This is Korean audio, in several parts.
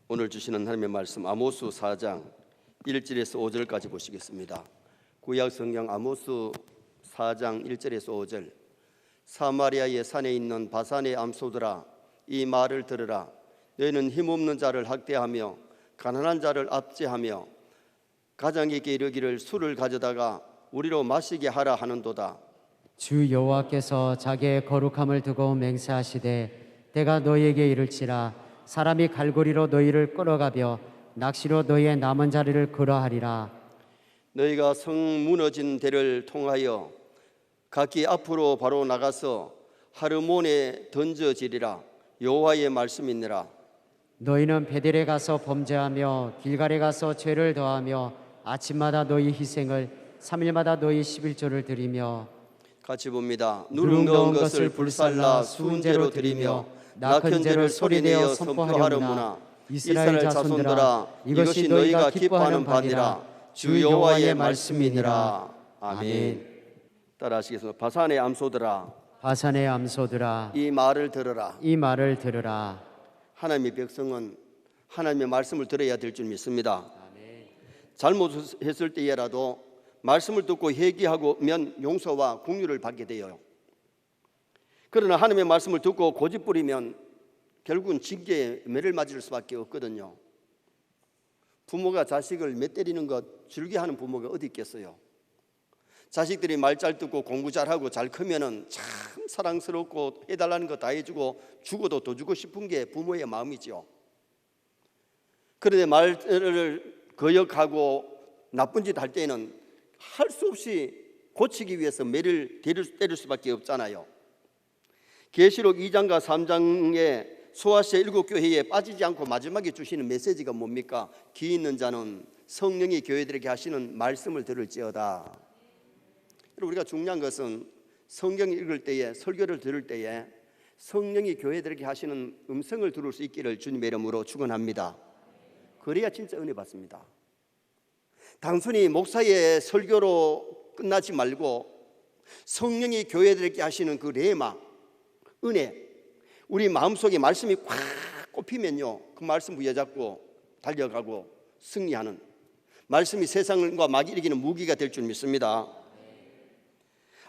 오늘 주시는 하나님의 말씀 아모스 4장 1절에서 5절까지 보시겠습니다. 구약 성경 아모스 4장 1절에서 5절. 사마리아의 산에 있는 바산의 암소들아, 이 말을 들으라. 너희는 힘없는 자를 학대하며 가난한 자를 압제하며 가장에게 이르기를 술을 가져다가 우리로 마시게 하라 하는도다. 주 여호와께서 자기의 거룩함을 두고 맹세하시되 때가 너희에게 이를지라. 사람이 갈고리로 너희를 끌어가며 낚시로 너희의 남은 자리를 그러하리라. 너희가 성 무너진 데를 통하여 각기 앞으로 바로 나가서 하르몬에 던져지리라. 여호와의 말씀이니라. 너희는 베델에 가서 범죄하며 길갈에 가서 죄를 더하며 아침마다 너희 희생을 3일마다 너희 11조를 드리며 같이 봅니다. 누룩 넣은 것을 불살라 수은제로 드리며 낙헌 죄를 소리내어 선포하려무나. 이스라엘 자손들아, 이것이 너희가 기뻐하는 바니라. 주 여호와의 말씀이니라. 아멘. 따라하시겠습니다. 바산의 암소들아, 바산의 암소들아, 이 말을 들으라. 이 말을 들으라. 하나님의 백성은 하나님의 말씀을 들어야 될 줄 믿습니다. 잘못했을 때에라도 말씀을 듣고 회개하면 용서와 긍휼을 받게 돼요. 그러나 하나님의 말씀을 듣고 고집부리면 결국은 징계에 매를 맞을 수밖에 없거든요. 부모가 자식을 매 때리는 것 즐겨하는 부모가 어디 있겠어요. 자식들이 말 잘 듣고 공부 잘하고 잘 크면은 참 사랑스럽고 해달라는 거 다 해주고 주고도 더 주고 싶은 게 부모의 마음이죠. 그런데 말을 거역하고 나쁜 짓 할 때는 할 수 없이 고치기 위해서 매를 때릴 수밖에 없잖아요. 계시록 2장과 3장의 소아시아 7교회에 빠지지 않고 마지막에 주시는 메시지가 뭡니까? 귀 있는 자는 성령이 교회들에게 하시는 말씀을 들을지어다. 우리가 중요한 것은 성경을 읽을 때에, 설교를 들을 때에 성령이 교회들에게 하시는 음성을 들을 수 있기를 주님의 이름으로 축원합니다. 그래야 진짜 은혜 받습니다. 단순히 목사의 설교로 끝나지 말고 성령이 교회들에게 하시는 그 레마, 은혜, 우리 마음속에 말씀이 꽉 꼽히면요, 그 말씀 부여잡고 달려가고 승리하는, 말씀이 세상과 마귀 이기는 무기가 될 줄 믿습니다.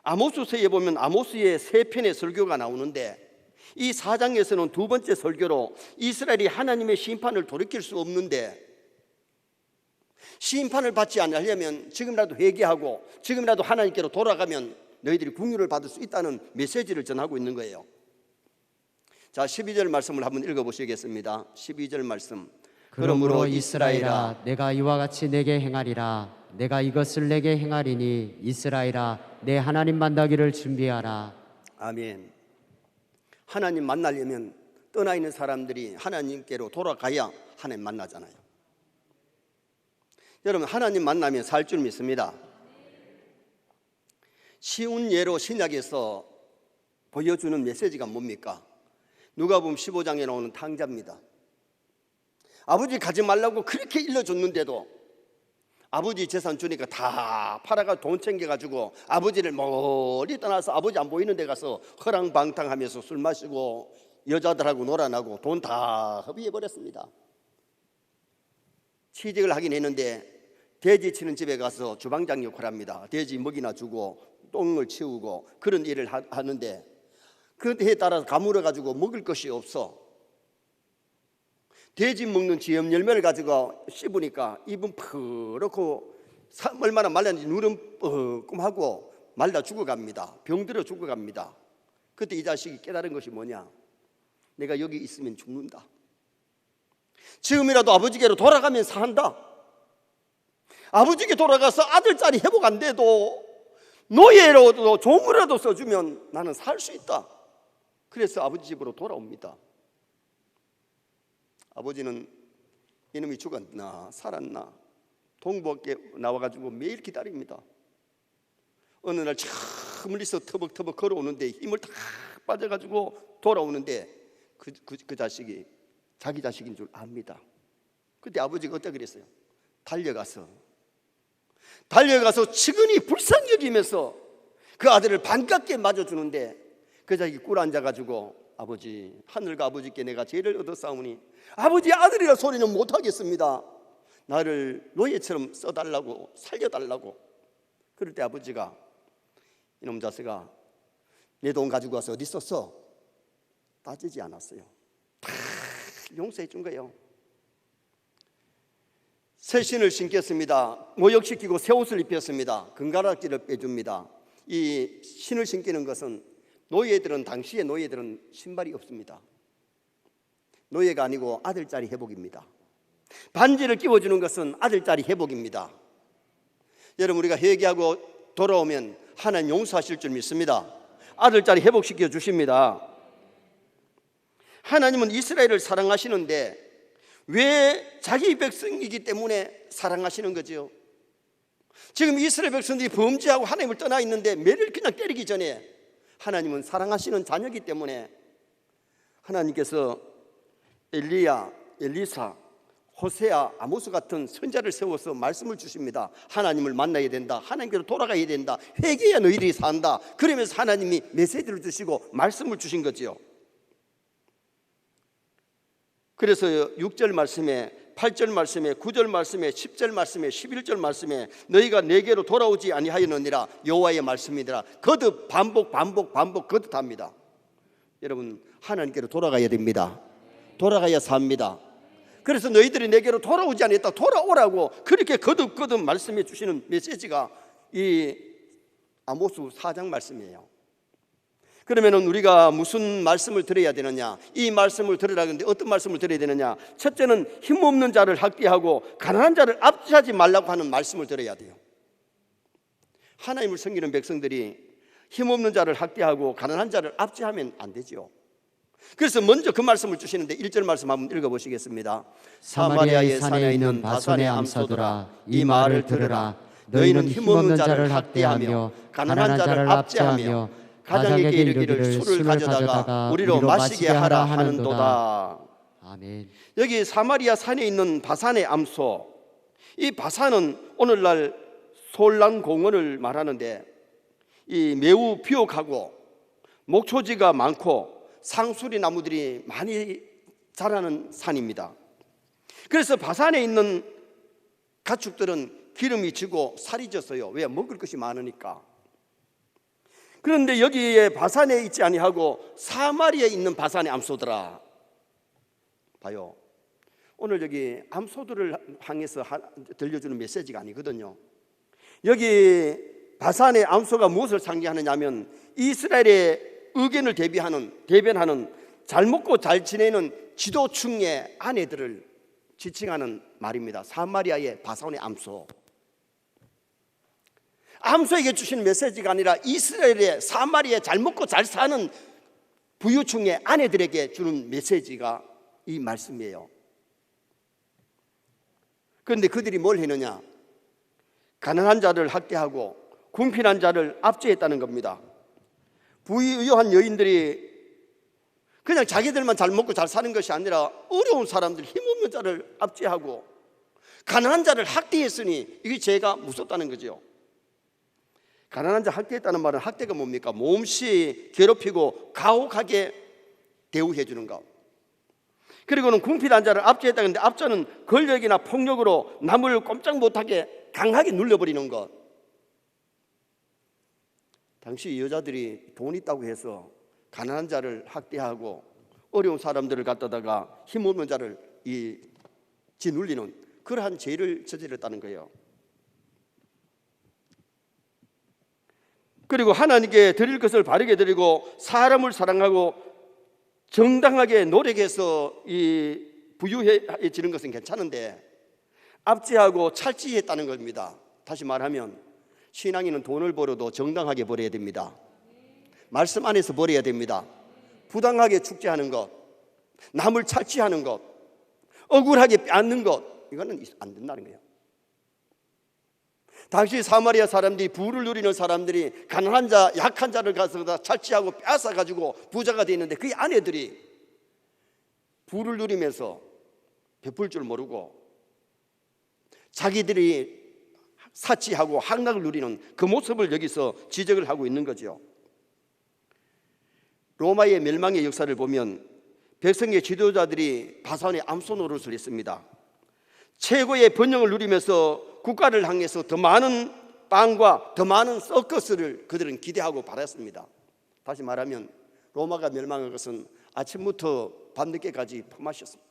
아모스서에 보면 아모스의 3편의 설교가 나오는데 이 4장에서는 두 번째 설교로 이스라엘이 하나님의 심판을 돌이킬 수 없는데 심판을 받지 않으려면 지금이라도 회개하고 지금이라도 하나님께로 돌아가면 너희들이 긍휼을 받을 수 있다는 메시지를 전하고 있는 거예요. 자, 12절 말씀을 한번 읽어보시겠습니다. 12절 말씀. 그러므로 이스라엘아, 내가 이와 같이 내게 행하리라. 내가 이것을 내게 행하리니 이스라엘아, 내 하나님 만나기를 준비하라. 아멘. 하나님 만나려면 떠나 있는 사람들이 하나님께로 돌아가야 하나님 만나잖아요. 여러분, 하나님 만나면 살 줄 믿습니다. 쉬운 예로 신약에서 보여주는 메시지가 뭡니까? 누가복음 15장에 나오는 탕자입니다. 아버지 가지 말라고 그렇게 일러줬는데도 아버지 재산 주니까 다 팔아가 돈 챙겨가지고 아버지를 멀리 떠나서 아버지 안 보이는 데 가서 허랑방탕하면서 술 마시고 여자들하고 놀아나고 돈 다 허비해버렸습니다. 취직을 하긴 했는데 돼지 치는 집에 가서 주방장 역할을 합니다. 돼지 먹이나 주고 똥을 치우고 그런 일을 하는데 그 해에 따라서 가물어가지고 먹을 것이 없어. 돼지 먹는 지염 열매를 가지고 씹으니까 입은 푸르고 얼마나 말랐는지 눈은 뻐끔하고 말라 죽어갑니다. 병들어 죽어갑니다. 그때 이 자식이 깨달은 것이 뭐냐? 내가 여기 있으면 죽는다. 지금이라도 아버지께로 돌아가면 산다. 아버지께 돌아가서 아들짜리 회복 안 돼도 노예로도 종으로도 써주면 나는 살 수 있다. 그래서 아버지 집으로 돌아옵니다. 아버지는 이놈이 죽었나 살았나 동부밖에 나와가지고 매일 기다립니다. 어느 날 참 멀리서 터벅터벅 걸어오는데 힘을 다 빠져가지고 돌아오는데 그 자식이 자기 자식인 줄 압니다. 그때 아버지가 어떻게 그랬어요? 달려가서 측은히 불쌍히 여기면서 그 아들을 반갑게 맞아주는데 그 자식이 꿇어 앉아가지고 아버지, 하늘과 아버지께 내가 죄를 얻었사오니 아버지 아들이라 소리는 못하겠습니다. 나를 노예처럼 써달라고, 살려달라고. 그럴 때 아버지가 이놈 자식아, 내 돈 가지고 와서 어디 썼어? 따지지 않았어요. 다 용서해 준 거예요. 새 신을 신겼습니다. 모욕시키고 새 옷을 입혔습니다. 금가락지를 빼줍니다. 이 신을 신기는 것은 노예들은, 당시의 노예들은 신발이 없습니다. 노예가 아니고 아들짜리 회복입니다. 반지를 끼워주는 것은 아들짜리 회복입니다. 여러분, 우리가 회개하고 돌아오면 하나님 용서하실 줄 믿습니다. 아들짜리 회복시켜 주십니다. 하나님은 이스라엘을 사랑하시는데 왜 자기 백성이기 때문에 사랑하시는 거죠? 지금 이스라엘 백성들이 범죄하고 하나님을 떠나 있는데 매를 그냥 때리기 전에 하나님은 사랑하시는 자녀이기 때문에 하나님께서 엘리야, 엘리사, 호세아, 아모스 같은 선자를 세워서 말씀을 주십니다. 하나님을 만나야 된다, 하나님께로 돌아가야 된다, 회개해야 너희들이 산다. 그러면서 하나님이 메시지를 주시고 말씀을 주신 거지요. 그래서 6절 말씀에, 8절 말씀에, 9절 말씀에, 10절 말씀에, 11절 말씀에 너희가 내게로 돌아오지 아니하였느니라 여호와의 말씀이더라. 거듭 반복 거듭합니다. 여러분, 하나님께로 돌아가야 됩니다. 돌아가야 삽니다. 그래서 너희들이 내게로 돌아오지 않았다, 돌아오라고 그렇게 거듭 말씀해 주시는 메시지가 이 아모스 4장 말씀이에요. 그러면 우리가 무슨 말씀을 들어야 되느냐? 이 말씀을 들으라. 근데 어떤 말씀을 들어야 되느냐? 첫째는 힘없는 자를 학대하고 가난한 자를 압제하지 말라고 하는 말씀을 들어야 돼요. 하나님을 섬기는 백성들이 힘없는 자를 학대하고 가난한 자를 압제하면 안 되죠. 그래서 먼저 그 말씀을 주시는데 1절 말씀 한번 읽어보시겠습니다. 사마리아의 산에 있는 바손의 암소들아, 이 말을 들으라. 너희는 힘없는 자를 학대하며 가난한 자를 압제하며 가장에게 이르기를 술을 가져다가 우리로 마시게 하라 하는도다. 아멘. 여기 사마리아 산에 있는 바산의 암소, 이 바산은 오늘날 솔란 공원을 말하는데 이 매우 비옥하고 목초지가 많고 상수리 나무들이 많이 자라는 산입니다. 그래서 바산에 있는 가축들은 기름이 지고 살이 졌어요. 왜? 먹을 것이 많으니까. 그런데 여기에 바산에 있지 아니하고 사마리아에 있는 바산의 암소들아, 봐요. 오늘 여기 암소들을 향해서 들려주는 메시지가 아니거든요. 여기 바산의 암소가 무엇을 상징하느냐 하면 이스라엘의 의견을 대변하는 잘 먹고 잘 지내는 지도층의 아내들을 지칭하는 말입니다. 사마리아의 바산의 암소. 암소에게 주신 메시지가 아니라 이스라엘의 사마리아에 잘 먹고 잘 사는 부유층의 아내들에게 주는 메시지가 이 말씀이에요. 그런데 그들이 뭘 했느냐? 가난한 자를 학대하고 궁핍한 자를 압제했다는 겁니다. 부유한 여인들이 그냥 자기들만 잘 먹고 잘 사는 것이 아니라 어려운 사람들, 힘없는 자를 압제하고 가난한 자를 학대했으니 이게 죄가 무섭다는 거죠. 가난한 자 학대했다는 말은, 학대가 뭡니까? 몹시 괴롭히고 가혹하게 대우해 주는 것. 그리고는 궁핍한 자를 압제했다. 근데 압제는 권력이나 폭력으로 남을 꼼짝 못하게 강하게 눌려버리는 것. 당시 여자들이 돈 있다고 해서 가난한 자를 학대하고 어려운 사람들을 갖다다가 힘없는 자를 짓눌리는 그러한 죄를 저질렀다는 거예요. 그리고 하나님께 드릴 것을 바르게 드리고 사람을 사랑하고 정당하게 노력해서 부유해지는 것은 괜찮은데 압제하고 찰지했다는 겁니다. 다시 말하면 신앙인은 돈을 벌어도 정당하게 벌어야 됩니다. 말씀 안에서 벌어야 됩니다. 부당하게 축제하는 것, 남을 찰지하는 것, 억울하게 빼앗는 것, 이거는 안 된다는 거예요. 당시 사마리아 사람들이, 부를 누리는 사람들이 가난한 자, 약한 자를 가서 찰지하고 빼앗아 가지고 부자가 되어 있는데 그 아내들이 부를 누리면서 베풀 줄 모르고 자기들이 사치하고 향락을 누리는 그 모습을 여기서 지적을 하고 있는 거죠. 로마의 멸망의 역사를 보면 백성의 지도자들이 바산의 암소 노릇을 했습니다. 최고의 번영을 누리면서 국가를 향해서 더 많은 빵과 더 많은 서커스를 그들은 기대하고 바랐습니다. 다시 말하면 로마가 멸망한 것은 아침부터 밤늦게까지 포마셨습니다.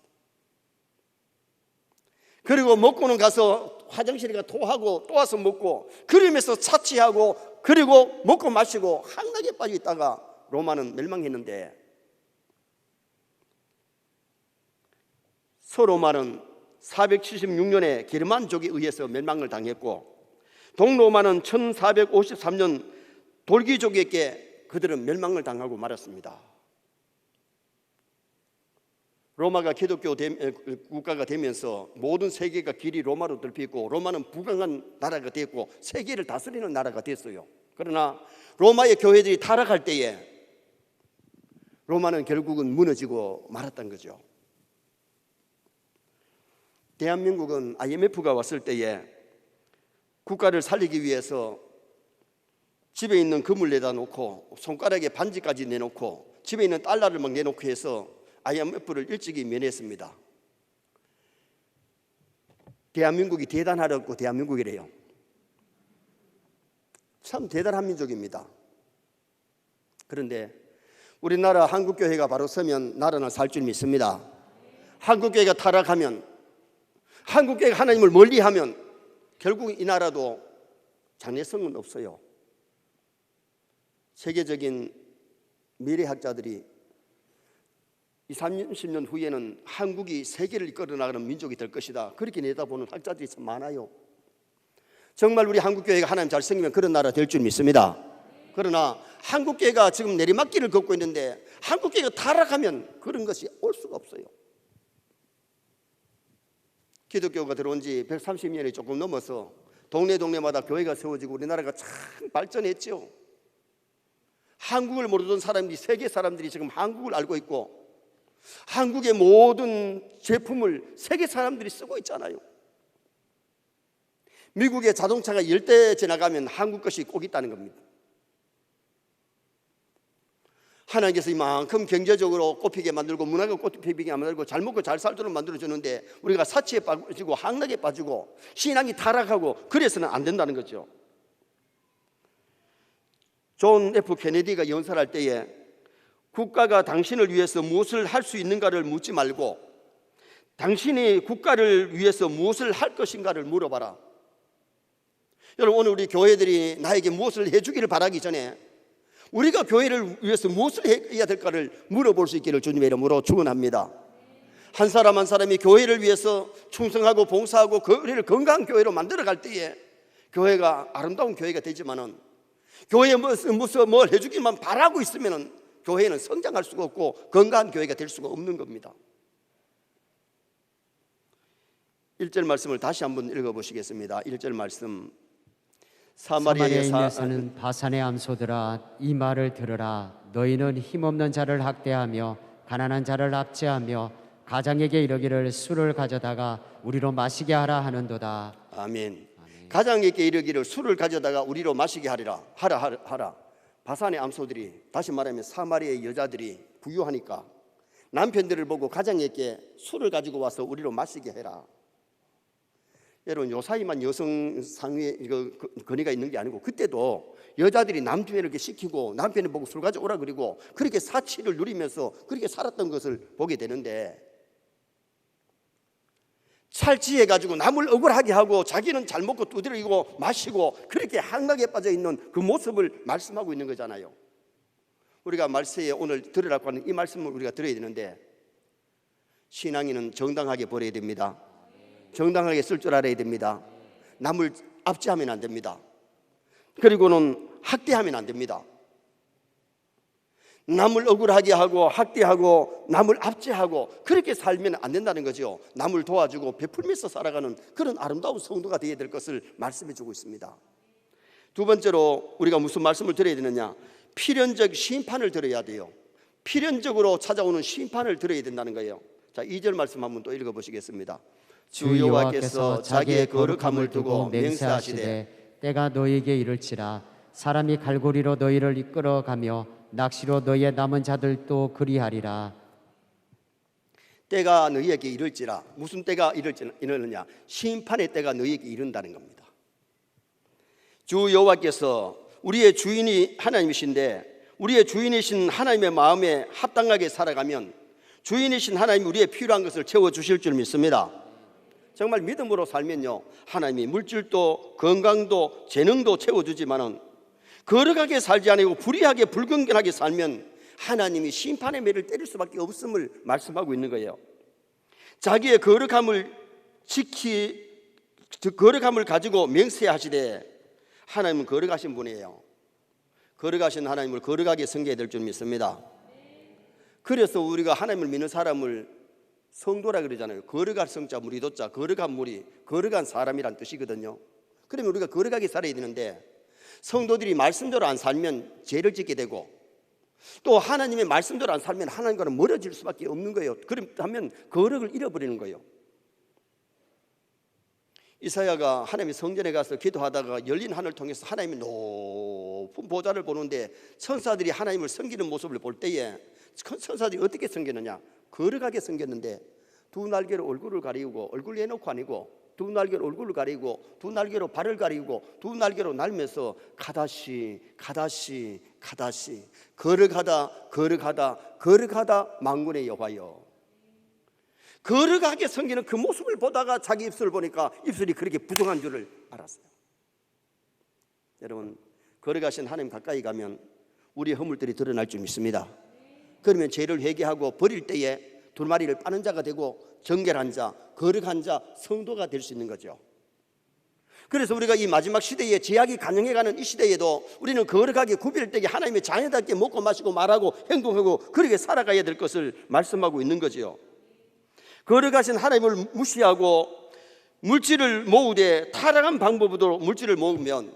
그리고 먹고는 가서 화장실에 가 토하고 또 와서 먹고 그러면서 차치하고 그리고 먹고 마시고 한나게 빠져 있다가 로마는 멸망했는데, 서로마는 476년에 게르만족에 의해서 멸망을 당했고, 동로마는 1453년 돌기족에게 그들은 멸망을 당하고 말았습니다. 로마가 기독교 국가가 되면서 모든 세계가 길이 로마로 넓히고 로마는 부강한 나라가 됐고 세계를 다스리는 나라가 됐어요. 그러나 로마의 교회들이 타락할 때에 로마는 결국은 무너지고 말았던 거죠. 대한민국은 IMF가 왔을 때에 국가를 살리기 위해서 집에 있는 금을 내다 놓고 손가락에 반지까지 내놓고 집에 있는 달러를 막 내놓고 해서 IMF를 일찍이 면했습니다. 대한민국이 대단하다고 대한민국이래요. 참 대단한 민족입니다. 그런데 우리나라 한국교회가 바로 서면 나라는 살 줄 믿습니다. 한국교회가 타락하면, 한국교회가 하나님을 멀리하면 결국 이 나라도 장래성은 없어요. 세계적인 미래학자들이 20, 30년 후에는 한국이 세계를 이끌어 나가는 민족이 될 것이다, 그렇게 내다보는 학자들이 참 많아요. 정말 우리 한국교회가 하나님 잘 섬기면 그런 나라 될 줄 믿습니다. 그러나 한국교회가 지금 내리막길을 걷고 있는데 한국교회가 타락하면 그런 것이 올 수가 없어요. 기독교가 들어온 지 130년이 조금 넘어서 동네마다 교회가 세워지고 우리나라가 참 발전했죠. 한국을 모르던 사람들이, 세계 사람들이 지금 한국을 알고 있고 한국의 모든 제품을 세계 사람들이 쓰고 있잖아요. 미국의 자동차가 10대 지나가면 한국 것이 꼭 있다는 겁니다. 하나님께서 이만큼 경제적으로 꽃피게 만들고 문화가 꽃피게 만들고 잘 먹고 잘 살도록 만들어주는데 우리가 사치에 빠지고 항락에 빠지고 신앙이 타락하고 그래서는 안 된다는 거죠. 존 F 케네디가 연설할 때에 국가가 당신을 위해서 무엇을 할 수 있는가를 묻지 말고 당신이 국가를 위해서 무엇을 할 것인가를 물어봐라. 여러분, 오늘 우리 교회들이 나에게 무엇을 해주기를 바라기 전에 우리가 교회를 위해서 무엇을 해야 될까를 물어볼 수 있기를 주님의 이름으로 축원합니다. 한 사람 한 사람이 교회를 위해서 충성하고 봉사하고 교회를 건강한 교회로 만들어갈 때에 교회가 아름다운 교회가 되지만은 교회에 무슨 뭘 해주기만 바라고 있으면은 교회는 성장할 수가 없고 건강한 교회가 될 수가 없는 겁니다. 1절 말씀을 다시 한번 읽어보시겠습니다. 1절 말씀. 사마리아에 있는 바산의 암소들아, 이 말을 들으라. 너희는 힘없는 자를 학대하며 가난한 자를 압제하며 가장에게 이르기를 술을 가져다가 우리로 마시게 하라 하는도다. 아멘. 가장에게 이르기를 술을 가져다가 우리로 마시게 하라. 바산의 암소들이, 다시 말하면 사마리아의 여자들이 부유하니까 남편들을 보고 가장에게 술을 가지고 와서 우리로 마시게 해라. 여러분, 요사이만 여성 상위에 건의가 있는 게 아니고 그때도 여자들이 남편을 이렇게 시키고 남편을 보고 술 가져오라 그리고 그렇게 사치를 누리면서 그렇게 살았던 것을 보게 되는데, 찰지해가지고 남을 억울하게 하고 자기는 잘 먹고 두드리고 마시고 그렇게 한락에 빠져 있는 그 모습을 말씀하고 있는 거잖아요. 우리가 말세에 오늘 들으라고 하는 이 말씀을 우리가 들어야 되는데, 신앙인은 정당하게 버려야 됩니다. 정당하게 쓸 줄 알아야 됩니다. 남을 압제하면 안 됩니다. 그리고는 학대하면 안 됩니다. 남을 억울하게 하고 학대하고 남을 압제하고 그렇게 살면 안 된다는 거죠. 남을 도와주고 베풀면서 살아가는 그런 아름다운 성도가 되어야 될 것을 말씀해 주고 있습니다. 두 번째로 우리가 무슨 말씀을 들어야 되느냐? 필연적 심판을 들어야 돼요. 필연적으로 찾아오는 심판을 들어야 된다는 거예요. 자, 2절 말씀 한번 또 읽어보시겠습니다. 주 여호와께서 자기의 거룩함을 두고 맹세하시되 때가 너희에게 이를지라 사람이 갈고리로 너희를 이끌어가며 낚시로 너희의 남은 자들도 그리하리라. 때가 너희에게 이를지라. 무슨 때가 이르느냐? 심판의 때가 너희에게 이른다는 겁니다. 주 여호와께서 우리의 주인이 하나님이신데, 우리의 주인이신 하나님의 마음에 합당하게 살아가면 주인이신 하나님이 우리의 필요한 것을 채워주실 줄 믿습니다. 정말 믿음으로 살면요, 하나님이 물질도 건강도 재능도 채워주지만은 거룩하게 살지 않고 불의하게 불경건하게 살면 하나님이 심판의 매를 때릴 수밖에 없음을 말씀하고 있는 거예요. 자기의 거룩함을 가지고 맹세하시되, 하나님은 거룩하신 분이에요. 거룩하신 하나님을 거룩하게 섬겨야 될 줄 믿습니다. 그래서 우리가 하나님을 믿는 사람을 성도라 그러잖아요. 거룩한 성자 무리도자, 거룩한 무리, 거룩한 사람이란 뜻이거든요. 그러면 우리가 거룩하게 살아야 되는데, 성도들이 말씀대로 안 살면 죄를 짓게 되고, 또 하나님의 말씀대로 안 살면 하나님과는 멀어질 수밖에 없는 거예요. 그렇다면 거룩을 잃어버리는 거예요. 이사야가 하나님의 성전에 가서 기도하다가 열린 하늘을 통해서 하나님의 높은 보좌를 보는데, 천사들이 하나님을 섬기는 모습을 볼 때에 천사들이 어떻게 섬겼느냐? 거룩하게 섬겼는데, 두 날개로 얼굴을 가리고, 얼굴 내놓고 아니고 두 날개로 얼굴을 가리고, 두 날개로 발을 가리고, 두 날개로 날면서 가다시 가다시 가다시, 거룩하다 거룩하다 거룩하다 만군의 여호와여. 거룩하게 섬기는 그 모습을 보다가 자기 입술을 보니까 입술이 그렇게 부정한 줄을 알았어요. 여러분, 거룩하신 하나님 가까이 가면 우리의 허물들이 드러날 줄 믿습니다. 그러면 죄를 회개하고 버릴 때에 두루마리를 빠는 자가 되고 정결한 자, 거룩한 자, 성도가 될 수 있는 거죠. 그래서 우리가 이 마지막 시대에 제약이 간영해가는 이 시대에도 우리는 거룩하게 구별되게 하나님의 자녀답게 먹고 마시고 말하고 행동하고 그렇게 살아가야 될 것을 말씀하고 있는 거죠. 거룩하신 하나님을 무시하고 물질을 모으되 타락한 방법으로 물질을 모으면,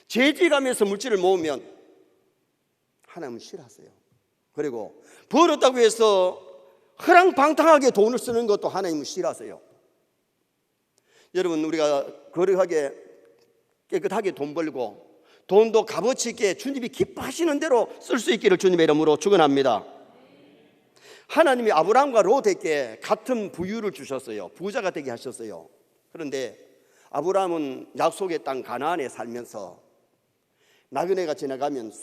죄지감에서 물질을 모으면 하나님은 싫어하세요. 그리고 벌었다고 해서 허랑방탕하게 돈을 쓰는 것도 하나님은 싫어하세요. 여러분, 우리가 거룩하게 깨끗하게 돈 벌고 돈도 값어치 있게 주님이 기뻐하시는 대로 쓸 수 있기를 주님의 이름으로 축원합니다. 하나님이 아브라함과 롯에게 같은 부유를 주셨어요. 부자가 되게 하셨어요. 그런데 아브라함은 약속의 땅 가나안에 살면서 나그네가 지나가면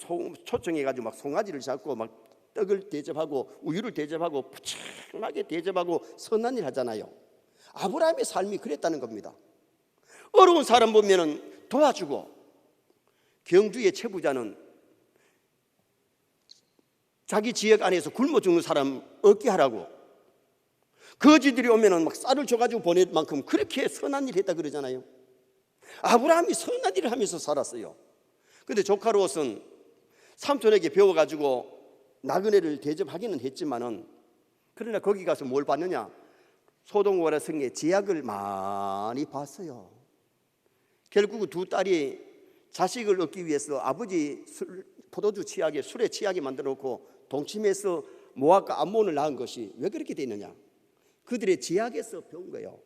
초청해가지고 막 송아지를 잡고 막 떡을 대접하고 우유를 대접하고 푸짐하게 대접하고 선한 일 하잖아요. 아브라함의 삶이 그랬다는 겁니다. 어려운 사람 보면은 도와주고, 경주의 최부자는 자기 지역 안에서 굶어 죽는 사람 얻게 하라고, 거지들이 오면은 막 쌀을 줘가지고 보낼 만큼 그렇게 선한 일 했다 그러잖아요. 아브라함이 선한 일을 하면서 살았어요. 근데 조카 롯은 삼촌에게 배워가지고 나그네를 대접하기는 했지만은, 그러나 거기 가서 뭘 봤느냐? 소돔과 성의 제약을 많이 봤어요. 결국 두 딸이 자식을 얻기 위해서 아버지 포도주 취하게, 술에 취하게 만들어 놓고 동침해서 모압과 암몬을 낳은 것이 왜 그렇게 되느냐? 그들의 제약에서 배운 거예요.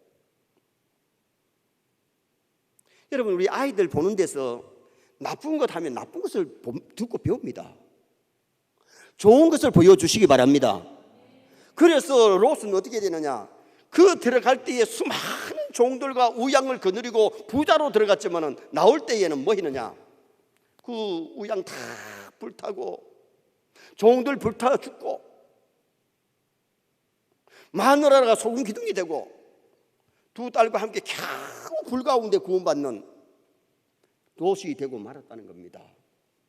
여러분, 우리 아이들 보는 데서 나쁜 것 하면 나쁜 것을 듣고 배웁니다. 좋은 것을 보여주시기 바랍니다. 그래서 롯은 어떻게 되느냐? 그 들어갈 때에 수많은 종들과 우양을 거느리고 부자로 들어갔지만은 나올 때에는 뭐 했느냐? 그 우양 다 불타고 종들 불타 죽고 마누라가 소금 기둥이 되고 두 딸과 함께 겨우 불 가운데 구원받는 롯이 되고 말았다는 겁니다.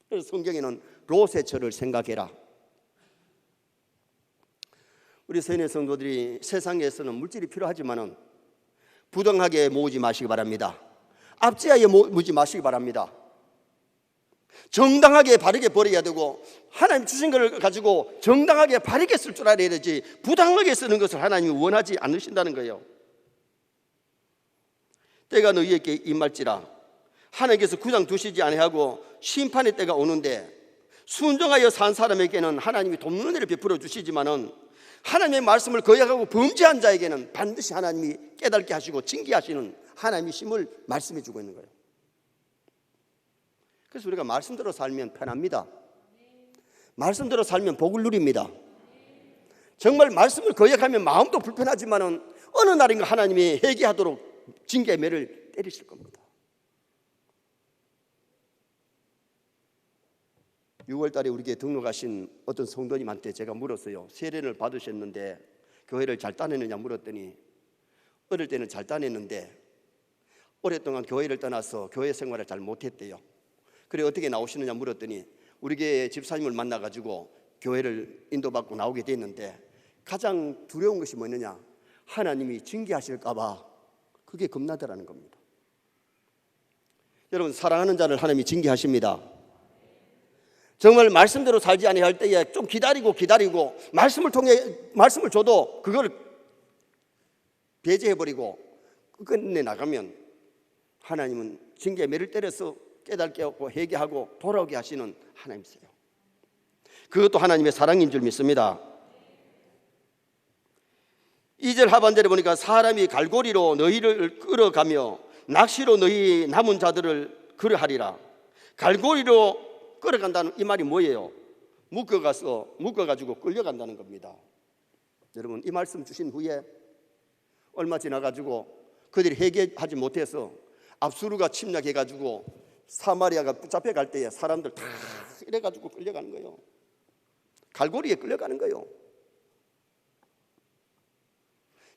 그래서 성경에는 롯의 절을 생각해라. 우리 선의 성도들이 세상에서는 물질이 필요하지만은 부당하게 모으지 마시기 바랍니다. 압제하에 모으지 마시기 바랍니다. 정당하게 바르게 버려야 되고, 하나님 주신 것을 가지고 정당하게 바르게 쓸 줄 알아야 되지, 부당하게 쓰는 것을 하나님이 원하지 않으신다는 거예요. 때가 너희에게 임할지라. 하나님께서 구장 두시지 아니하고 심판의 때가 오는데, 순종하여 산 사람에게는 하나님이 돕는 은혜를 베풀어 주시지만은 하나님의 말씀을 거역하고 범죄한 자에게는 반드시 하나님이 깨닫게 하시고 징계하시는 하나님이심을 말씀해 주고 있는 거예요. 그래서 우리가 말씀대로 살면 편합니다. 말씀대로 살면 복을 누립니다. 정말 말씀을 거역하면 마음도 불편하지만은 어느 날인가 하나님이 회개하도록 징계의 매를 때리실 겁니다. 6월 달에 우리에게 등록하신 어떤 성도님한테 제가 물었어요. 세례를 받으셨는데 교회를 잘 다녔느냐 물었더니 어릴 때는 잘 다녔는데 오랫동안 교회를 떠나서 교회 생활을 잘 못했대요. 그래 어떻게 나오시느냐 물었더니 우리 교회 집사님을 만나가지고 교회를 인도받고 나오게 됐는데 가장 두려운 것이 뭐느냐, 하나님이 징계하실까봐 그게 겁나더라는 겁니다. 여러분, 사랑하는 자를 하나님이 징계하십니다. 정말 말씀대로 살지 아니할 때에 좀 기다리고 말씀을 통해 말씀을 줘도 그걸 배제해버리고 끝내 나가면 하나님은 징계의 매를 때려서 깨닫게 하고 회개하고 돌아오게 하시는 하나님이세요. 그것도 하나님의 사랑인 줄 믿습니다. 2절 하반절에 보니까 사람이 갈고리로 너희를 끌어가며 낚시로 너희 남은 자들을 그러하리라. 갈고리로 끌어간다는 이 말이 뭐예요? 묶어가지고 끌려간다는 겁니다. 여러분, 이 말씀 주신 후에 얼마 지나가지고 그들이 회개하지 못해서 압수르가 침략해가지고 사마리아가 붙잡혀갈 때에 사람들 다 이래가지고 끌려가는 거예요. 갈고리에 끌려가는 거예요.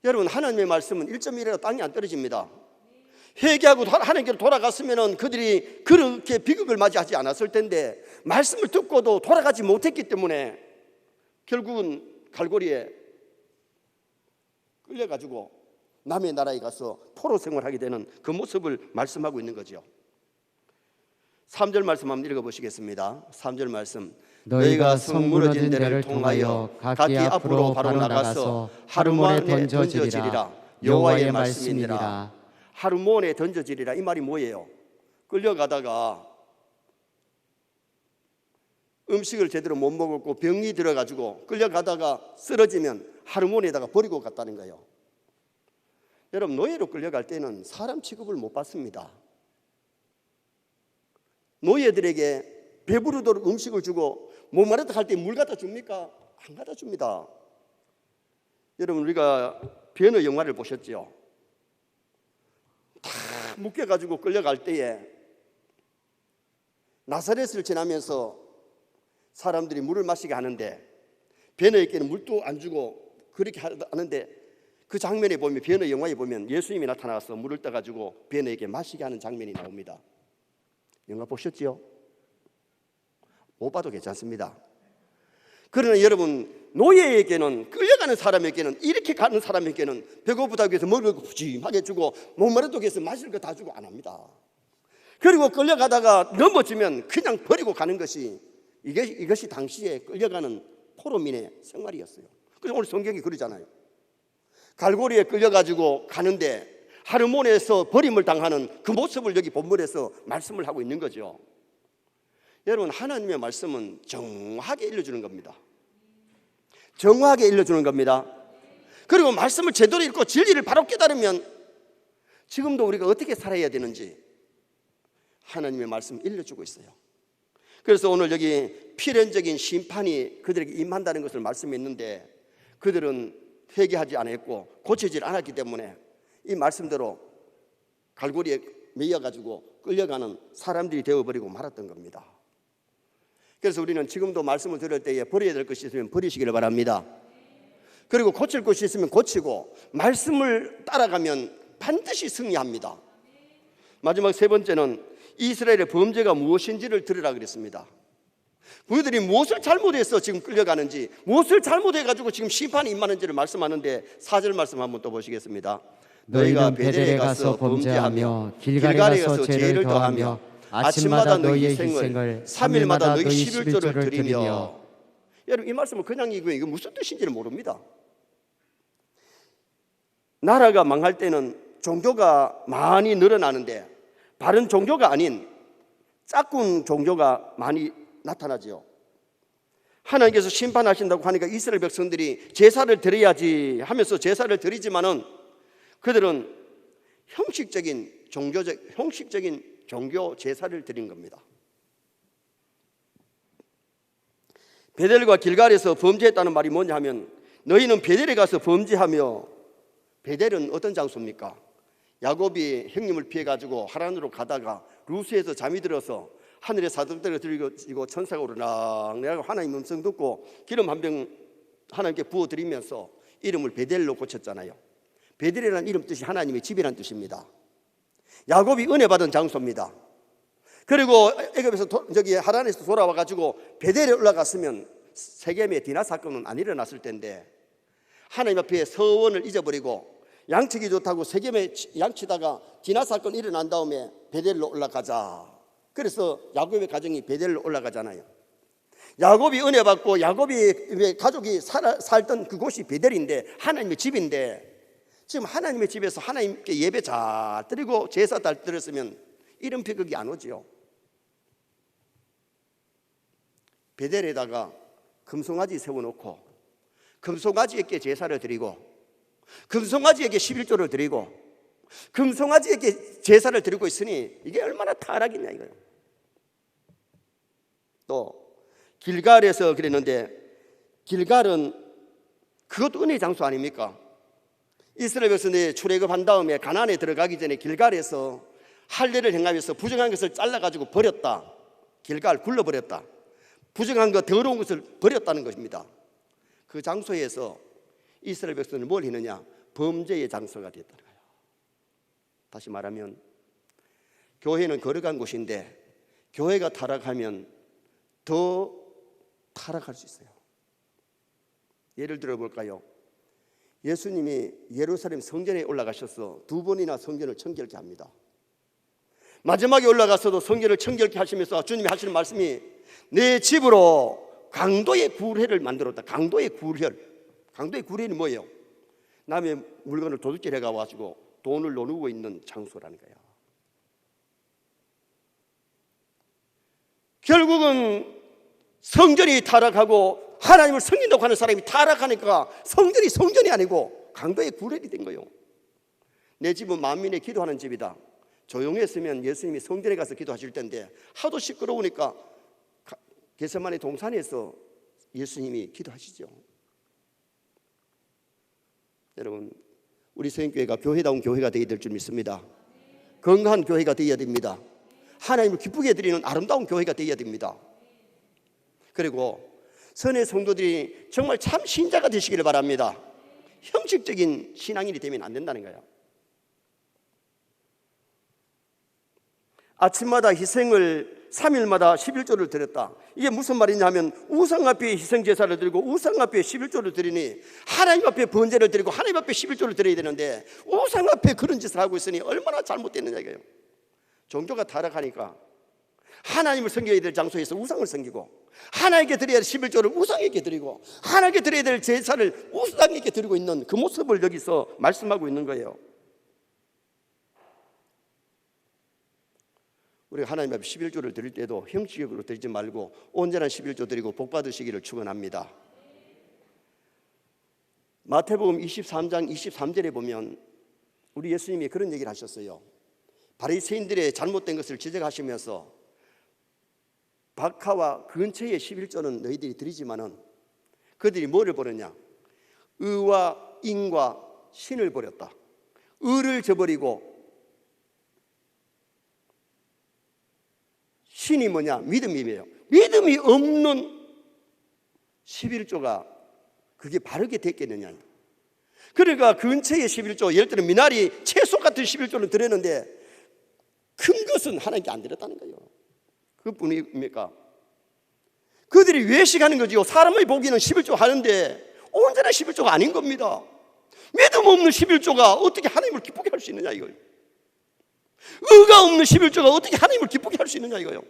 여러분, 하나님의 말씀은 1.1이라도 땅에 안 떨어집니다. 회개하고 하나님께로 돌아갔으면 그들이 그렇게 비극을 맞이하지 않았을 텐데 말씀을 듣고도 돌아가지 못했기 때문에 결국은 갈고리에 끌려가지고 남의 나라에 가서 포로 생활하게 되는 그 모습을 말씀하고 있는 거죠. 3절 말씀 한번 읽어보시겠습니다. 3절 말씀, 너희가 성 무너진 데를 통하여 각기 앞으로 바로 나가서 하르몬에 던져지리라. 여호와의 말씀이니라. 하르몬에 던져지리라. 이 말이 뭐예요? 끌려가다가 음식을 제대로 못 먹었고 병이 들어가지고 끌려가다가 쓰러지면 하르몬에다가 버리고 갔다는 거예요. 여러분, 노예로 끌려갈 때는 사람 취급을 못 받습니다. 노예들에게 배부르도록 음식을 주고 목마르다 할 때 물 갖다 줍니까? 안 갖다 줍니다. 여러분, 우리가 변호 영화를 보셨죠? 다 묶여가지고 끌려갈 때에 나사렛을 지나면서 사람들이 물을 마시게 하는데 변호에게는 물도 안 주고 그렇게 하는데 그 장면에 보면, 변호 영화에 보면 예수님이 나타나서 물을 떠가지고 변호에게 마시게 하는 장면이 나옵니다. 영화 보셨지요? 못 봐도 괜찮습니다. 그러나 여러분, 노예에게는, 끌려가는 사람에게는, 이렇게 가는 사람에게는 배고프다고 해서 먹을 거 푸짐하게 주고 목마르다고 해서 마실 거 다 주고 안 합니다. 그리고 끌려가다가 넘어지면 그냥 버리고 가는 것이 이것이 당시에 끌려가는 포로민의 생활이었어요. 그래서 오늘 성경이 그러잖아요. 갈고리에 끌려가지고 가는데 하르몬에서 버림을 당하는 그 모습을 여기 본문에서 말씀을 하고 있는 거죠. 여러분, 하나님의 말씀은 정확하게 일러주는 겁니다. 정확하게 일러주는 겁니다. 그리고 말씀을 제대로 읽고 진리를 바로 깨달으면 지금도 우리가 어떻게 살아야 되는지 하나님의 말씀 일러주고 있어요. 그래서 오늘 여기 필연적인 심판이 그들에게 임한다는 것을 말씀했는데 그들은 회개하지 않았고 고치질 않았기 때문에 이 말씀대로 갈고리에 매여가지고 끌려가는 사람들이 되어버리고 말았던 겁니다. 그래서 우리는 지금도 말씀을 들을 때에 버려야 될 것이 있으면 버리시기를 바랍니다. 그리고 고칠 것이 있으면 고치고 말씀을 따라가면 반드시 승리합니다. 마지막 세 번째는 이스라엘의 범죄가 무엇인지를 들으라 그랬습니다. 그들이 무엇을 잘못해서 지금 끌려가는지, 무엇을 잘못해가지고 지금 심판이 임하는지를 말씀하는데 4절 말씀 한번 또 보시겠습니다. 너희는 베델에 가서 범죄하며 길갈에 가서 죄를 더하며 아침마다 너희의 희생을 3일마다 너희 11조를 드리며. 여러분, 이 말씀은 그냥 이거 무슨 뜻인지를 모릅니다. 나라가 망할 때는 종교가 많이 늘어나는데 바른 종교가 아닌 짝꿍 종교가 많이 나타나죠. 하나님께서 심판하신다고 하니까 이스라엘 백성들이 제사를 드려야지 하면서 제사를 드리지만은 그들은 형식적인 종교 제사를 드린 겁니다. 베델과 길갈에서 범죄했다는 말이 뭐냐 하면 너희는 베델에 가서 범죄하며, 베델은 어떤 장소입니까? 야곱이 형님을 피해가지고 하란으로 가다가 루스에서 잠이 들어서 하늘에 사슴떼를 들고 천사가 오르락내리락 하나님 음성 듣고 기름 한 병 하나님께 부어드리면서 이름을 베델로 고쳤잖아요. 베델이라는 이름 뜻이 하나님의 집이라는 뜻입니다. 야곱이 은혜 받은 장소입니다. 그리고 애굽에서 하란에서 돌아와가지고 베델에 올라갔으면 세겜의 디나 사건은 안 일어났을 텐데 하나님 앞에 서원을 잊어버리고 양치기 좋다고 세겜에 양치다가 디나 사건 일어난 다음에 베델로 올라가자. 그래서 야곱의 가정이 베델로 올라가잖아요. 야곱이 은혜 받고 야곱이 가족이 살던 그곳이 베델인데 하나님의 집인데, 지금 하나님의 집에서 하나님께 예배 잘 드리고 제사 잘 드렸으면 이런 비극이 안 오지요. 베델에다가 금송아지 세워놓고 금송아지에게 제사를 드리고 금송아지에게 11조를 드리고 금송아지에게 제사를 드리고 있으니 이게 얼마나 타락이냐 이거예요. 또 길갈에서 그랬는데, 길갈은 그것도 은혜의 장소 아닙니까? 이스라엘 백성들이 출애굽한 다음에 가나안에 들어가기 전에 길갈에서 할례를 행하면서 부정한 것을 잘라가지고 버렸다. 길갈 굴러버렸다. 부정한 것, 더러운 것을 버렸다는 것입니다. 그 장소에서 이스라엘 백성은 뭘 했느냐? 범죄의 장소가 됐다는 거예요. 다시 말하면 교회는 거룩한 곳인데 교회가 타락하면 더 타락할 수 있어요. 예를 들어 볼까요? 예수님이 예루살렘 성전에 올라가셔서 2번이나 성전을 청결케 합니다. 마지막에 올라가서도 성전을 청결케 하시면서 주님이 하시는 말씀이 내 집으로 강도의 굴회를 만들었다. 강도의 굴혈. 강도의 굴혈이 뭐예요? 남의 물건을 도둑질해 가지고 돈을 나누고 있는 장소라는 거예요. 결국은 성전이 타락하고 하나님을 섬긴다고 하는 사람이 타락하니까 성전이 아니고 강도의 굴혈이 된 거예요. 내 집은 만민의 기도하는 집이다. 조용했으면 예수님이 성전에 가서 기도하실 텐데 하도 시끄러우니까 겟세마네 동산에서 예수님이 기도하시죠. 여러분, 우리 서인교회가 교회다운 교회가 되어야 될 줄 믿습니다. 건강한 교회가 되어야 됩니다. 하나님을 기쁘게 드리는 아름다운 교회가 되어야 됩니다. 그리고 선의 성도들이 정말 참 신자가 되시기를 바랍니다. 형식적인 신앙인이 되면 안 된다는 거예요. 아침마다 희생을 3일마다 11조를 드렸다. 이게 무슨 말이냐 하면 우상 앞에 희생 제사를 드리고 우상 앞에 11조를 드리니 하나님 앞에 번제를 드리고 하나님 앞에 11조를 드려야 되는데 우상 앞에 그런 짓을 하고 있으니 얼마나 잘못됐느냐 이거예요. 종교가 타락하니까 하나님을 섬겨야 될 장소에서 우상을 섬기고 하나님께 드려야 될 11조를 우상에게 드리고 하나님께 드려야 될 제사를 우상에게 드리고 있는 그 모습을 여기서 말씀하고 있는 거예요. 우리가 하나님 앞에 11조를 드릴 때도 형식적으로 드리지 말고 온전한 11조 드리고 복 받으시기를 축원합니다. 마태복음 23장 23절에 보면 우리 예수님이 그런 얘기를 하셨어요. 바리새인들의 잘못된 것을 지적하시면서 박하와 근처의 11조는 너희들이 드리지만은 그들이 뭐를 버렸냐? 의와 인과 신을 버렸다. 의를 저버리고 신이 뭐냐? 믿음이에요. 믿음이 없는 11조가 그게 바르게 됐겠느냐? 그러니까 근처의 11조, 예를 들어 미나리 채소 같은 11조를 드렸는데 큰 것은 하나님께 안 드렸다는 거예요. 그뿐입니까? 그들이 외식하는 거지요. 사람의 보기는 11조 하는데 온전한 11조가 아닌 겁니다. 믿음 없는 11조가 어떻게 하나님을 기쁘게 할 수 있느냐 이거예요. 의가 없는 11조가 어떻게 하나님을 기쁘게 할 수 있느냐 이거예요.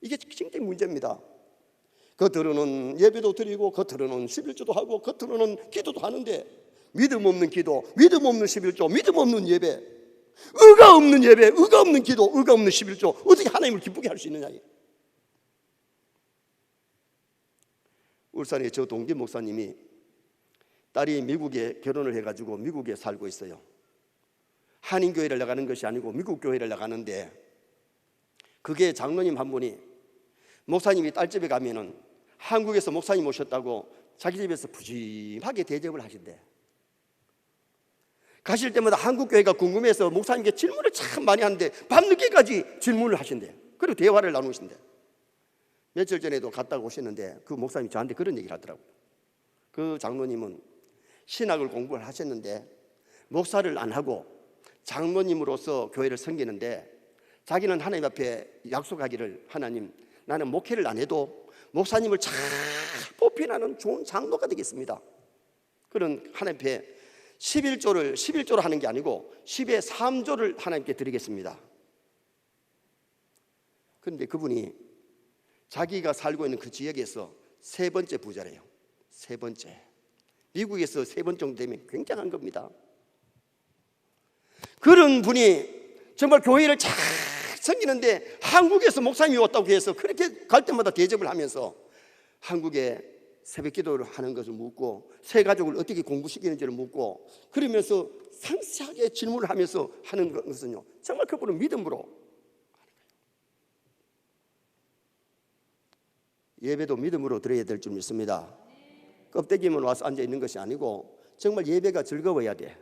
이게 굉장히 문제입니다. 겉으로는 예배도 드리고 겉으로는 11조도 하고 겉으로는 기도도 하는데 믿음 없는 기도, 믿음 없는 11조, 믿음 없는 예배, 의가 없는 예배, 의가 없는 기도, 의가 없는 11조 어떻게 하나님을 기쁘게 할 수 있느냐. 울산의 저 동기 목사님이 딸이 미국에 결혼을 해가지고 미국에 살고 있어요. 한인교회를 나가는 것이 아니고 미국 교회를 나가는데 그게 장로님 한 분이 목사님이 딸집에 가면은 한국에서 목사님 오셨다고 자기 집에서 푸짐하게 대접을 하신대. 가실 때마다 한국교회가 궁금해서 목사님께 질문을 참 많이 하는데 밤늦게까지 질문을 하신대. 그리고 대화를 나누신대. 며칠 전에도 갔다 오셨는데 그 목사님이 저한테 그런 얘기를 하더라고요. 그 장로님은 신학을 공부를 하셨는데 목사를 안 하고 장로님으로서 교회를 섬기는데 자기는 하나님 앞에 약속하기를, 하나님, 나는 목회를 안 해도 목사님을 잘 보필하는 좋은 장로가 되겠습니다. 그런 하나님 앞에 11조를 하는 게 아니고 10의 3조를 하나님께 드리겠습니다. 그런데 그분이 자기가 살고 있는 그 지역에서 세 번째 부자래요. 세 번째. 미국에서 세 번 정도 되면 굉장한 겁니다. 그런 분이 정말 교회를 잘 섬기는데 한국에서 목사님이 왔다고 해서 그렇게 갈 때마다 대접을 하면서 한국에 새벽 기도를 하는 것을 묻고 새 가족을 어떻게 공부시키는지를 묻고 그러면서 상세하게 질문을 하면서 하는 것은요, 정말 그분은 믿음으로 하는 거예요. 예배도 믿음으로 드려야 될 줄 믿습니다. 껍데기만 와서 앉아 있는 것이 아니고 정말 예배가 즐거워야 돼.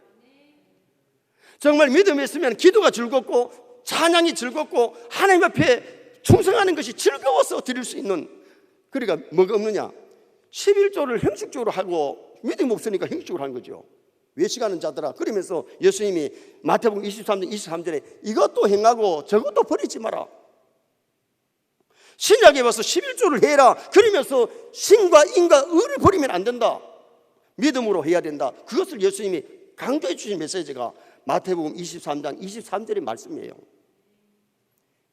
정말 믿음이 있으면 기도가 즐겁고 찬양이 즐겁고 하나님 앞에 충성하는 것이 즐거워서 드릴 수 있는, 그러니까 뭐가 없느냐, 11조를 형식적으로 하고 믿음이 없으니까 형식적으로 하는 거죠. 외식하는 자들아, 그러면서 예수님이 마태복음 23장 23절에 이것도 행하고 저것도 버리지 마라. 신약에 와서 11조를 해라. 그러면서 신과 인과 의를 버리면 안 된다. 믿음으로 해야 된다. 그것을 예수님이 강조해 주신 메시지가 마태복음 23장 23절의 말씀이에요.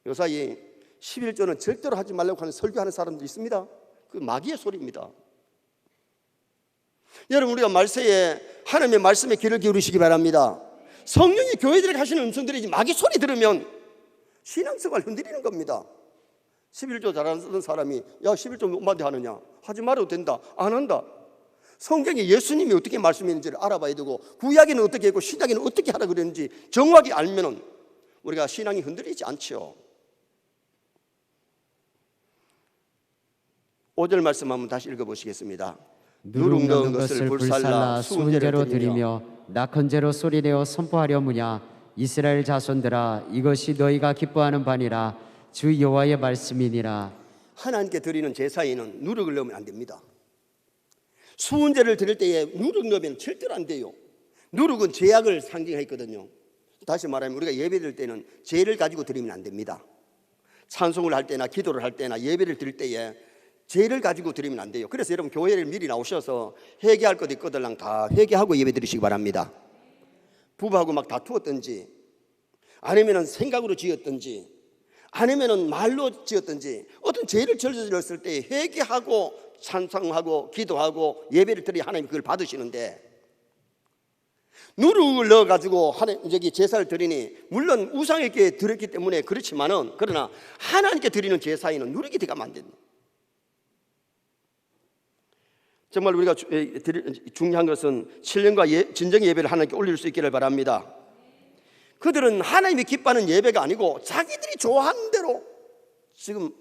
요사이 11조는 절대로 하지 말라고 하는 설교하는 사람도 있습니다. 그 마귀의 소리입니다. 여러분, 우리가 말세에 하나님의 말씀에 귀를 기울이시기 바랍니다. 성령이 교회들에 가시는 음성들이 마귀 소리 들으면 신앙생활 흔들리는 겁니다. 11조 잘하는 사람이 야 11조 엄마한테 하느냐, 하지 말아도 된다, 안 한다. 성경에 예수님이 어떻게 말씀했는지를 알아봐야 되고 구약에는 어떻게 했고 신약에는 어떻게 하라 그랬는지 정확히 알면은 우리가 신앙이 흔들리지 않죠. 5절 말씀 한번 다시 읽어보시겠습니다. 누룩 넣은 것을 불살라 수은제로 드리며 낙헌제로 소리내어 선포하려무냐. 이스라엘 자손들아, 이것이 너희가 기뻐하는 바니라. 주 여호와의 말씀이니라. 하나님께 드리는 제사에는 누룩을 넣으면 안 됩니다. 수은제를 드릴 때에 누룩 넣으면 절대로 안 돼요. 누룩은 죄악을 상징했거든요. 다시 말하면 우리가 예배 드릴 때는 죄를 가지고 드리면 안 됩니다. 찬송을 할 때나 기도를 할 때나 예배를 드릴 때에 죄를 가지고 드리면 안 돼요. 그래서 여러분 교회를 미리 나오셔서 회개할 것 있거들랑 다 회개하고 예배 드리시기 바랍니다. 부부하고 막 다투었든지 아니면 생각으로 지었든지 아니면 말로 지었든지 어떤 죄를 저질렀을 때 회개하고 찬송하고 기도하고 예배를 드려야 하나님 그걸 받으시는데, 누룩을 넣어가지고 하나님 제사를 드리니 물론 우상에게 드렸기 때문에 그렇지만은 그러나 하나님께 드리는 제사에는 누룩이 들어가면 안 됩니다. 정말 우리가 중요한 것은 신령과 진정의 예배를 하나님께 올릴 수 있기를 바랍니다. 그들은 하나님이 기뻐하는 예배가 아니고 자기들이 좋아하는 대로 지금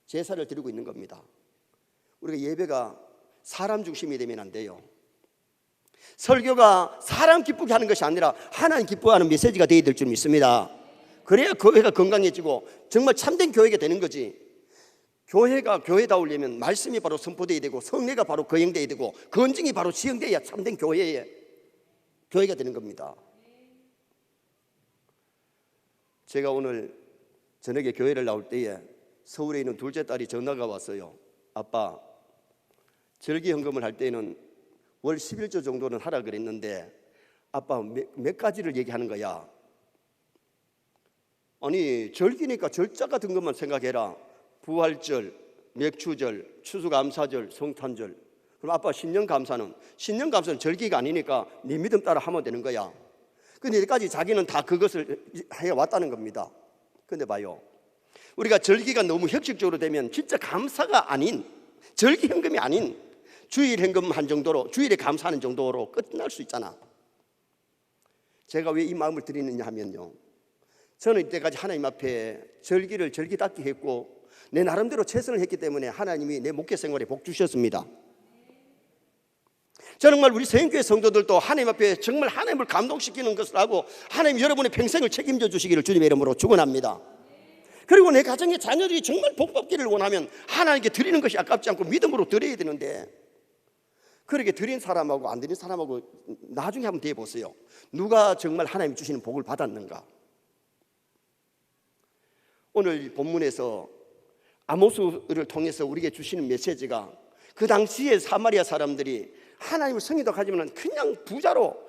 제사를 드리고 있는 겁니다. 우리가 예배가 사람 중심이 되면 안 돼요. 설교가 사람 기쁘게 하는 것이 아니라 하나님 기뻐하는 메시지가 되어야 될 줄 믿습니다. 그래야 교회가 건강해지고 정말 참된 교회가 되는 거지. 교회가 교회다우려면 말씀이 바로 선포되어야 되고 성례가 바로 거행되어야 되고 건증이 바로 시행되어야 참된 교회가 되는 겁니다. 제가 오늘 저녁에 교회를 나올 때에 서울에 있는 둘째 딸이 전화가 왔어요. 아빠, 절기 헌금을 할 때는 월 11조 정도는 하라 그랬는데 아빠 몇 가지를 얘기하는 거야. 아니 절기니까 절자 같은 것만 생각해라. 부활절, 맥추절, 추수감사절, 성탄절. 그럼 아빠 신년감사는 절기가 아니니까 네 믿음 따라 하면 되는 거야. 근데 여기까지 자기는 다 그것을 해왔다는 겁니다. 근데 봐요, 우리가 절기가 너무 형식적으로 되면 진짜 감사가 아닌, 절기 현금이 아닌 주일 현금 한 정도로, 주일에 감사하는 정도로 끝날 수 있잖아. 제가 왜 이 마음을 드리느냐 하면요, 저는 이때까지 하나님 앞에 절기를 절기답게 했고 내 나름대로 최선을 했기 때문에 하나님이 내 목회 생활에 복 주셨습니다. 정말 우리 서영교회 성도들도 하나님 앞에 정말 하나님을 감동시키는 것을 하고 하나님 여러분의 평생을 책임져 주시기를 주님의 이름으로 축원합니다. 그리고 내 가정의 자녀들이 정말 복 받기를 원하면 하나님께 드리는 것이 아깝지 않고 믿음으로 드려야 되는데, 그렇게 드린 사람하고 안 드린 사람하고 나중에 한번 대보세요. 누가 정말 하나님 주시는 복을 받았는가? 오늘 본문에서 아모스를 통해서 우리에게 주시는 메시지가, 그 당시에 사마리아 사람들이 하나님을 성의도 가지면 그냥 부자로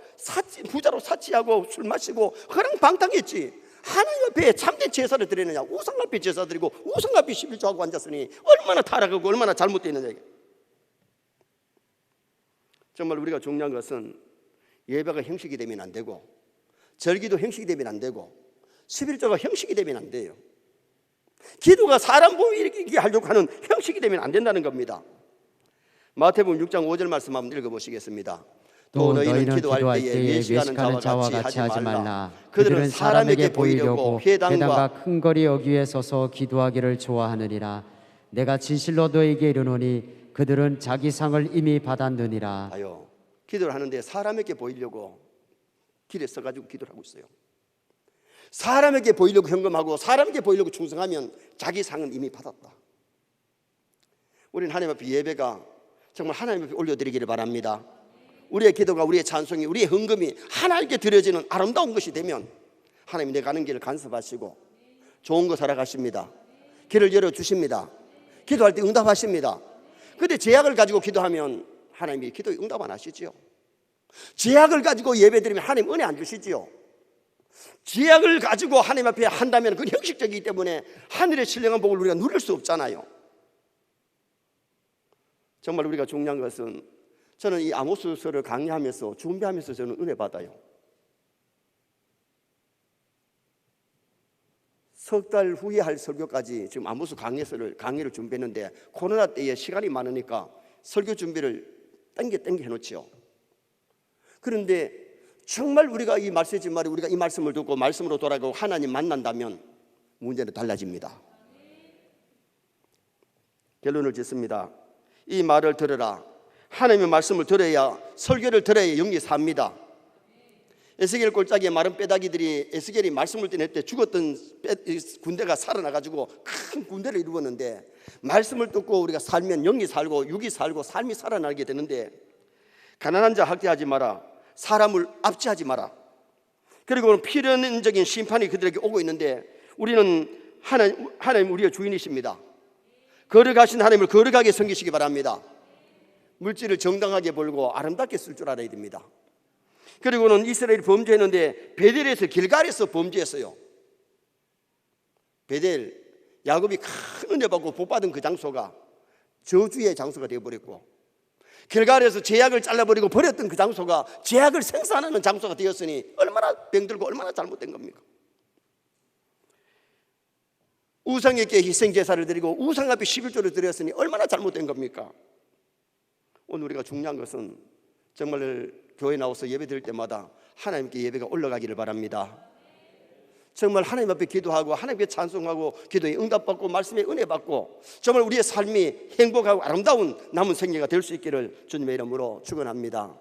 사치하고 술 마시고 허랑방탕했지, 하나님 앞에 참된 제사를 드리느냐, 우상 앞에 제사 드리고 우상 앞에 11조하고 앉았으니 얼마나 타락하고 얼마나 잘못되느냐. 정말 우리가 중요한 것은 예배가 형식이 되면 안 되고, 절기도 형식이 되면 안 되고, 11조가 형식이 되면 안 돼요. 기도가 사람 보이게 하려고 하는 형식이 되면 안 된다는 겁니다. 마태복음 6장 5절 말씀 한번 읽어보시겠습니다. 또 너희는 기도할 때에 외식하는 자와 같이 하지 말라. 그들은 사람에게 보이려고 회당과 큰 거리 여기에 서서 기도하기를 좋아하느니라. 내가 진실로 너에게 이르노니 그들은 자기 상을 이미 받았느니라. 아요, 기도를 하는데 사람에게 보이려고 길에 서가지고 기도를 하고 있어요. 사람에게 보이려고 헌금하고 사람에게 보이려고 충성하면 자기 상은 이미 받았다. 우리는 하나님 앞에 예배가 정말 하나님 앞에 올려드리기를 바랍니다. 우리의 기도가, 우리의 찬송이, 우리의 헌금이 하나님께 드려지는 아름다운 것이 되면 하나님이 내 가는 길을 간섭하시고 좋은 거 살아가십니다. 길을 열어주십니다. 기도할 때 응답하십니다. 그런데 제약을 가지고 기도하면 하나님이 기도에 응답 안 하시지요. 제약을 가지고 예배드리면 하나님 은혜 안 주시지요. 제약을 가지고 하나님 앞에 한다면 그건 형식적이기 때문에 하늘의 신령한 복을 우리가 누릴 수 없잖아요. 정말 우리가 중요한 것은, 저는 이 아모스서를 강의하면서 준비하면서 저는 은혜 받아요. 석 달 후에 할 설교까지 지금 아모스 강의를 준비했는데, 코로나 때에 시간이 많으니까 설교 준비를 땡겨 해놓지요. 그런데 정말 우리가 이 말씀을 우리가 이 말씀을 듣고 말씀으로 돌아가고 하나님 만난다면 문제는 달라집니다. 결론을 짓습니다. 이 말을 들으라. 하나님의 말씀을 들어야, 설교를 들어야 영이 삽니다. 에스겔 골짜기에 마른 뼈다귀들이 에스겔이 말씀을 전할 때 죽었던 군대가 살아나가지고 큰 군대를 이루었는데, 말씀을 듣고 우리가 살면 영이 살고 육이 살고 삶이 살아나게 되는데, 가난한 자 학대하지 마라, 사람을 압제하지 마라. 그리고 필연적인 심판이 그들에게 오고 있는데, 우리는 하나님 우리의 주인이십니다. 거룩하신 하나님을 거룩하게 섬기시기 바랍니다. 물질을 정당하게 벌고 아름답게 쓸 줄 알아야 됩니다. 그리고는 이스라엘이 범죄했는데 베델에서, 길갈에서 범죄했어요. 베델, 야곱이 큰 은혜 받고 복 받은 그 장소가 저주의 장소가 되어버렸고, 길갈에서 제약을 잘라버리고 버렸던 그 장소가 제약을 생산하는 장소가 되었으니 얼마나 병들고 얼마나 잘못된 겁니까? 우상에게 희생제사를 드리고 우상 앞에 11조를 드렸으니 얼마나 잘못된 겁니까? 오늘 우리가 중요한 것은 정말 교회 나와서 예배 드릴 때마다 하나님께 예배가 올라가기를 바랍니다. 정말 하나님 앞에 기도하고 하나님께 찬송하고 기도에 응답받고 말씀에 은혜 받고 정말 우리의 삶이 행복하고 아름다운 남은 생애가 될 수 있기를 주님의 이름으로 축원합니다.